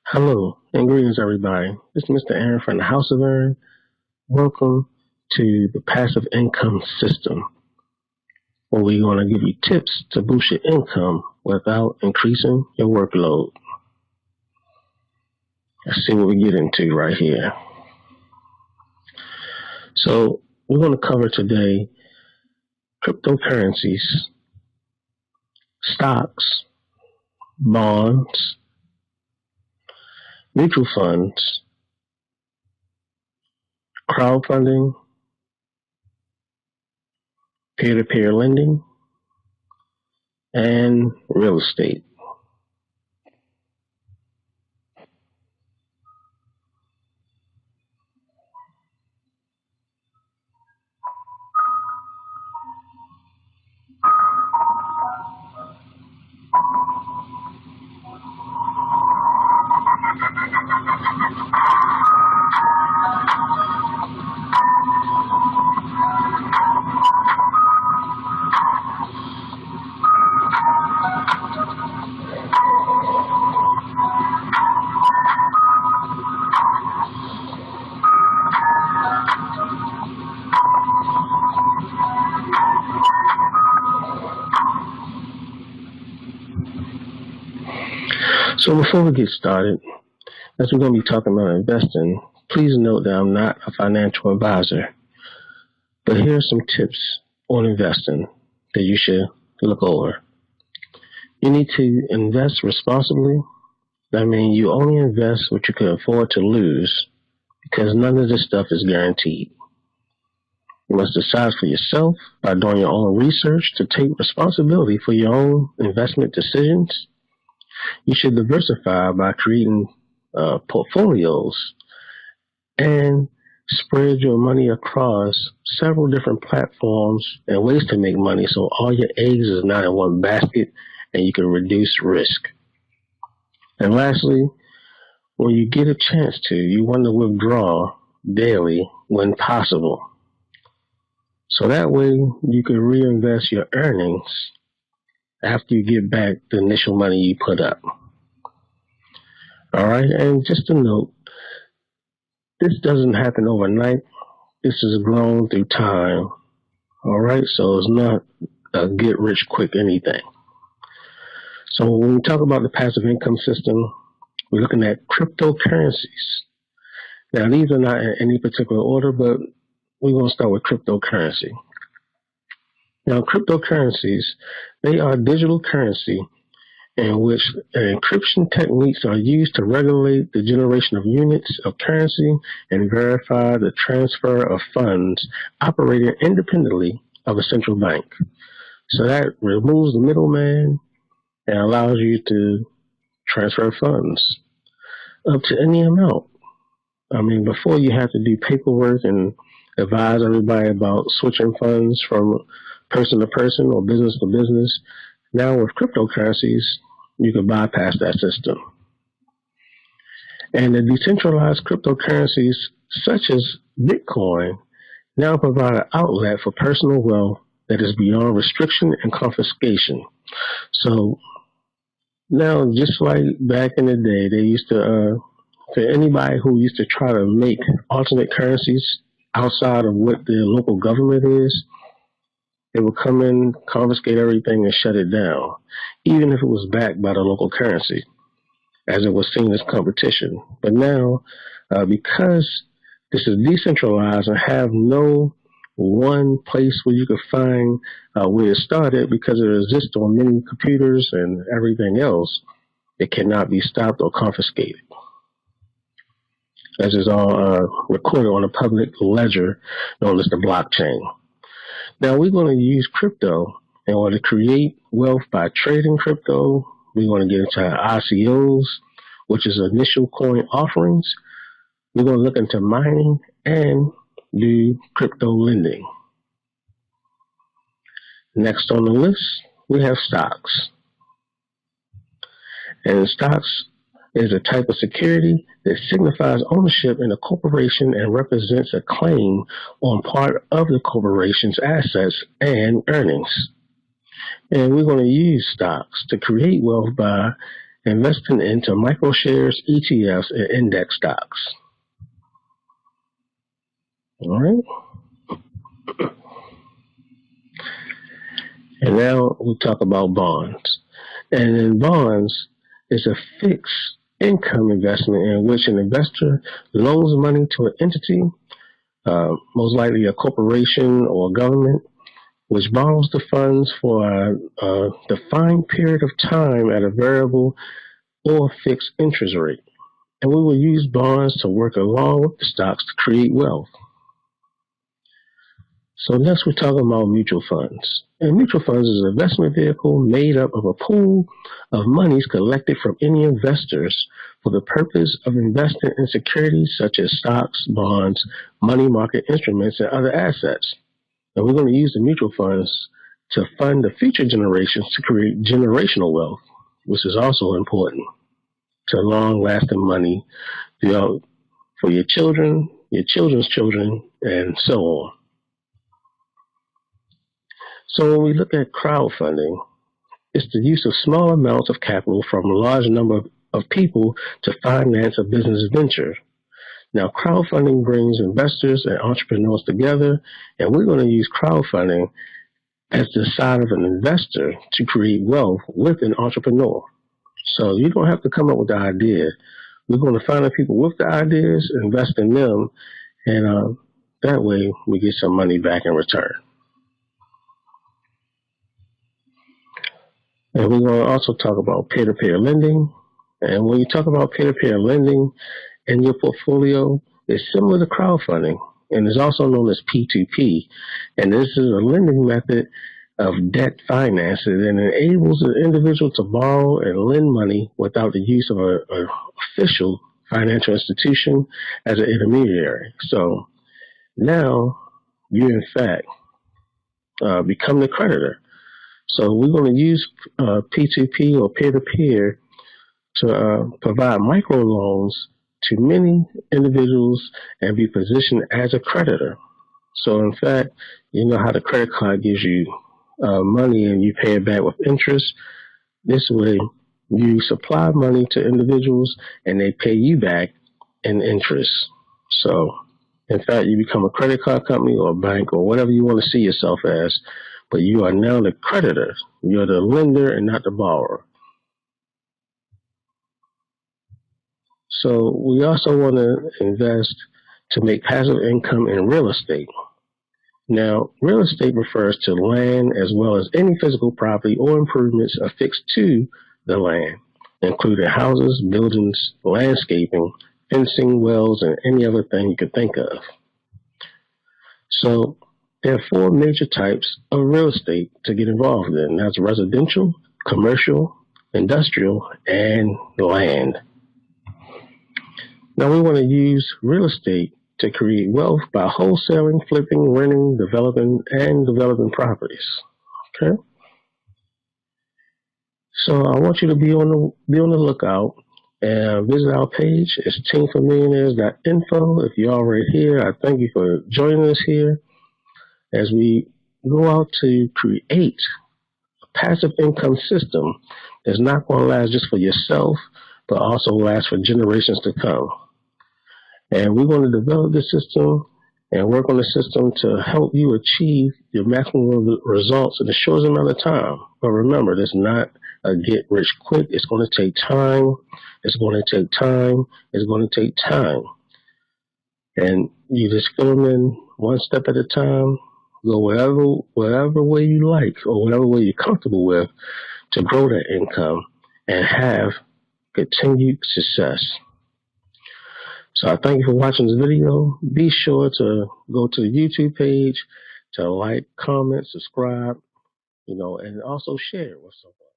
Hello and greetings, everybody. This is Mr. Aaron from the House of Aaron. Welcome to the Passive Income System, where we're going to give you tips to boost your income without increasing your workload. Let's see what we get into right here. So, we're going to cover today cryptocurrencies, stocks, bonds, mutual funds, crowdfunding, peer-to-peer lending, and real estate. So before we get started, as we're going to be talking about investing, please note that I'm not a financial advisor. But here are some tips on investing that you should look over. You need to invest responsibly. That means you only invest what you can afford to lose, because none of this stuff is guaranteed. You must decide for yourself by doing your own research to take responsibility for your own investment decisions. You should diversify by creating portfolios and spread your money across several different platforms and ways to make money, so all your eggs is not in one basket and you can reduce risk. And lastly, when you get a chance to, you want to withdraw daily when possible. So that way you can reinvest your earnings after you get back the initial money you put up. All right, and just a note, this doesn't happen overnight. This is grown through time. All right, so it's not a get rich quick anything. So when we talk about the passive income system, we're looking at cryptocurrencies. Now, these are not in any particular order, but we're going to start with cryptocurrency. Now, cryptocurrencies, they are digital currency in which encryption techniques are used to regulate the generation of units of currency and verify the transfer of funds operating independently of a central bank. So that removes the middleman and allows you to transfer funds up to any amount. I mean, before you had to do paperwork and advise everybody about switching funds from person to person or business to business. Now with cryptocurrencies, you can bypass that system. And the decentralized cryptocurrencies, such as Bitcoin, now provide an outlet for personal wealth that is beyond restriction and confiscation. So now, just like back in the day, they used to, for anybody who used to try to make alternate currencies outside of what the local government is, they would come in, confiscate everything, and shut it down, even if it was backed by the local currency, as it was seen as competition. But now, because this is decentralized and have no one place where you could find where it started, because it exists on many computers and everything else, it cannot be stopped or confiscated, as is all recorded on a public ledger known as the blockchain. Now, we're going to use crypto in order to create wealth by trading crypto. We're going to get into ICOs, which is initial coin offerings. We're going to look into mining and do crypto lending. Next on the list, we have stocks. And stocks is a type of security that signifies ownership in a corporation and represents a claim on part of the corporation's assets and earnings. And we're going to use stocks to create wealth by investing into microshares, ETFs, and index stocks. All right. And now we'll talk about bonds. And in bonds, it's a fixed income investment in which an investor loans money to an entity, most likely a corporation or a government, which borrows the funds for a defined period of time at a variable or fixed interest rate. And we will use bonds to work along with the stocks to create wealth. So next we're talking about mutual funds. And mutual funds is an investment vehicle made up of a pool of monies collected from any investors for the purpose of investing in securities such as stocks, bonds, money market instruments, and other assets. And we're going to use the mutual funds to fund the future generations to create generational wealth, which is also important to long-lasting money for your children, your children's children, and so on. So when we look at crowdfunding, it's the use of small amounts of capital from a large number of people to finance a business venture. Now, crowdfunding brings investors and entrepreneurs together, and we're going to use crowdfunding as the side of an investor to create wealth with an entrepreneur. So you don't have to come up with the idea. We're going to find the people with the ideas, invest in them, and that way we get some money back in return. And we're going to also talk about peer-to-peer lending. And when you talk about peer-to-peer lending in your portfolio, it's similar to crowdfunding, and is also known as P2P. And this is a lending method of debt financing and enables an individual to borrow and lend money without the use of an official financial institution as an intermediary. So now you, in fact, become the creditor. So we're going to use P2P or peer-to-peer to provide microloans to many individuals and be positioned as a creditor. So in fact, you know how the credit card gives you money and you pay it back with interest. This way, you supply money to individuals and they pay you back in interest. So in fact, you become a credit card company or a bank or whatever you want to see yourself as, but you are now the creditor. You're the lender and not the borrower. So we also want to invest to make passive income in real estate. Now, real estate refers to land as well as any physical property or improvements affixed to the land, including houses, buildings, landscaping, fencing, wells, and any other thing you could think of. So there are four major types of real estate to get involved in. That's residential, commercial, industrial, and land. Now we want to use real estate to create wealth by wholesaling, flipping, renting, developing properties. Okay. So I want you to be on the lookout and visit our page. It's teamformillionaires.info. If you're already here, I thank you for joining us here as we go out to create a passive income system that's not going to last just for yourself, but also last for generations to come. And we're going to develop the system and work on the system to help you achieve your maximum results in a short amount of time. But remember, this is not a get rich quick. It's going to take time. It's going to take time. It's going to take time. And you just fill them in one step at a time. Go whatever way you like or whatever way you're comfortable with to grow that income and have continued success. So I thank you for watching this video. Be sure to go to the YouTube page to like, comment, subscribe, and also share it with someone.